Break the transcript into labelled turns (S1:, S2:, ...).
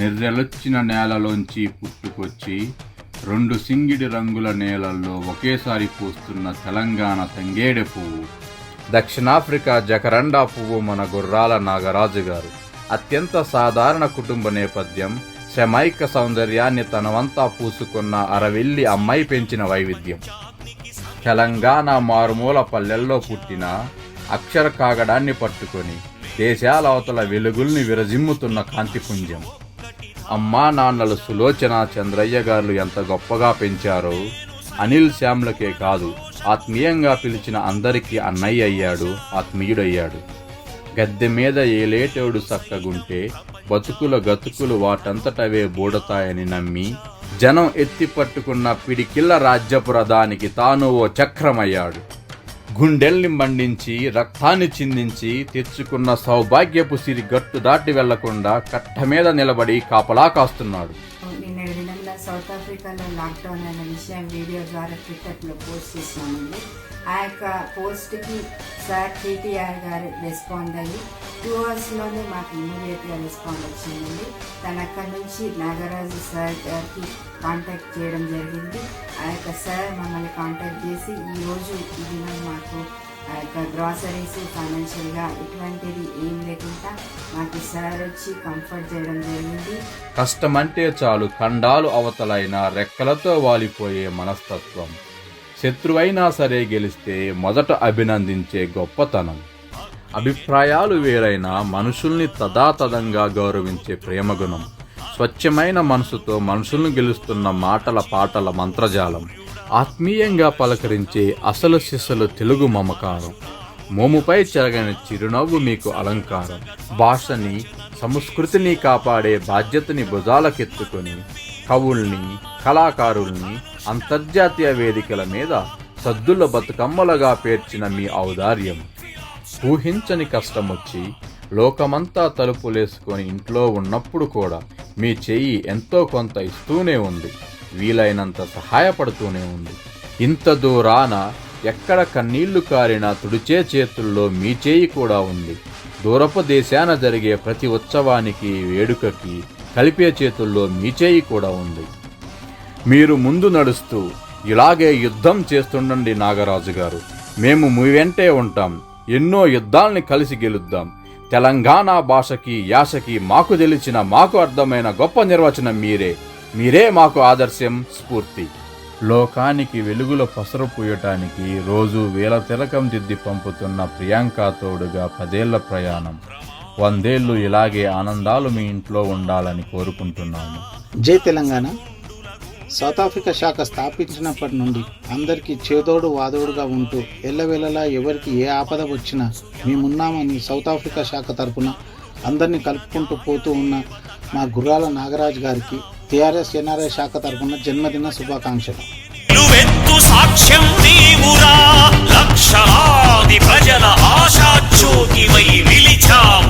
S1: నిర్రెలొచ్చిన నేలలోంచి పుట్టుకొచ్చి 2 సింగిడి రంగుల నేలల్లో ఒకేసారి పూస్తున్న తెలంగాణ తంగేడె పువ్వు. దక్షిణాఫ్రికా జకరండా పువ్వు మన గుర్రాల నాగరాజు గారు. అత్యంత సాధారణ కుటుంబ నేపథ్యం, శ్రమైక సౌందర్యాన్ని తనవంతా పూసుకున్న అరవిల్లి అమ్మాయి పెంచిన వైవిధ్యం. తెలంగాణ మారుమూల పల్లెల్లో పుట్టిన అక్షర కాగడాన్ని పట్టుకొని దేశాల అవతల వెలుగుల్ని విరజిమ్ముతున్న కాంతిపుంజం. అమ్మా నాన్నలు సులోచన, చంద్రయ్య గారు ఎంత గొప్పగా పెంచారో అనిల్ శ్యామ్లకే కాదు, ఆత్మీయంగా పిలిచిన అందరికీ అన్నయ్య అయ్యాడు, ఆత్మీయుడయ్యాడు. గద్దె మీద ఏలేటోడు సక్కగుంటే బతుకుల గతుకులు వాటంతటవే బూడతాయని నమ్మి జనం ఎత్తి పట్టుకున్న పిడికిళ్ళ రాజ్యపు రథానికి తాను ఓ చక్రమయ్యాడు. గుండెల్ని మండించి రక్తాన్ని చిందించి తెచ్చుకున్న సౌభాగ్యపు సిరి గట్టు దాటి వెళ్లకుండా కట్ట మీద నిలబడి కాపలా కాస్తున్నాడు.
S2: నిన్న విధంగా సౌత్ ఆఫ్రికాలో లాక్డౌన్ అనే విషయం వీడియో ద్వారా ట్విట్టర్లో పోస్ట్ చేసినామండి. ఆ యొక్క పోస్ట్కి సార్ కేటీఆర్ గారు రెస్పాండ్ అయ్యి 2 అవర్స్లోనే మాకు ఇమీడియట్గా రెస్పాండ్ వచ్చిందండి. తను అక్కడి నుంచి నాగరాజు సార్ గారికి కాంటాక్ట్ చేయడం జరిగింది. ఆ యొక్క సార్ మమ్మల్ని కాంటాక్ట్ చేసి ఈరోజు ఈ దినం మాకు ఆ యొక్క గ్రాసరీస్ ఫైనాన్షియల్గా ఎటువంటిది ఏం లేకుండా మాకు సార్ వచ్చి కంఫర్ట్ చేయడం జరిగింది.
S1: కష్టమంటే చాలు ఖండాలు అవతలైన రెక్కలతో వాలిపోయే మనస్తత్వం, శత్రువైనా సరే గెలిస్తే మొదట అభినందించే గొప్పతనం, అభిప్రాయాలు వేరైనా మనుషుల్ని తదాతదంగా గౌరవించే ప్రేమగుణం, స్వచ్ఛమైన మనసుతో మనుషుల్ని గెలుస్తున్న మాటల పాటల మంత్రజాలం, ఆత్మీయంగా పలకరించే అసలు సిసలు తెలుగు మమకారం, మోముపై చెరగని చిరునవ్వు మీకు అలంకారం. భాషని, సంస్కృతిని కాపాడే బాధ్యతని భుజాలకెత్తుకొని కవుల్ని, కళాకారుల్ని అంతర్జాతీయ వేదికల మీద సద్దుల బతుకమ్మలుగా పేర్చిన మీ ఔదార్యం. ఊహించని కష్టమొచ్చి లోకమంతా తలుపులేసుకొని ఇంట్లో ఉన్నప్పుడు కూడా మీ చెయ్యి ఎంతో కొంత ఇస్తూనే ఉంది, వీలైనంత సహాయపడుతూనే ఉంది. ఇంత దూరాన ఎక్కడ కన్నీళ్లు కారినా తుడిచే చేతుల్లో మీ చేయి కూడా ఉంది. దూరపు దేశాన జరిగే ప్రతి ఉత్సవానికి, వేడుకకి కలిపే చేతుల్లో మీ చేయి కూడా ఉంది. మీరు ముందు నడుస్తూ ఇలాగే యుద్ధం చేస్తుండండి నాగరాజు గారు. మేము మీ వెంటే ఉంటాం. ఎన్నో యుద్ధాల్ని కలిసి గెలుద్దాం. తెలంగాణ భాషకి, యాసకి మాకు తెలిసిన, మాకు అర్థమైన గొప్ప నిర్వచనం మీరే. మీరే మాకు ఆదర్శం, స్ఫూర్తి. లోకానికి వెలుగుల పసరు పూయటానికి రోజు వేల తిలకం దిద్ది పంపుతున్న ప్రియాంక తోడుగా 10 ఏళ్ల ప్రయాణం. 100 ఏళ్లు ఇలాగే ఆనందాలు మీ ఇంట్లో ఉండాలని కోరుకుంటున్నాము.
S3: జై తెలంగాణ. సౌత్ ఆఫ్రికా శాఖ స్థాపించినప్పటి నుండి అందరికీ చేదోడు వాదోడుగా ఉంటూ ఎల్లవేళలా ఎవరికి ఏ ఆపద వచ్చినా మేమున్నామని సౌత్ ఆఫ్రికా శాఖ తరపున అందరినీ కలుపుకుంటూ పోతూ ఉన్న మా గుర్రాల నాగరాజు గారికి టీఆర్ఎస్ ఎన్ఆర్ఐ శాఖ తరపున జన్మదిన శుభాకాంక్షలు.
S4: సాక్ష్యం నీవురా, లక్షలాది ప్రజల ఆశాజ్యోతివై నిలిచావు.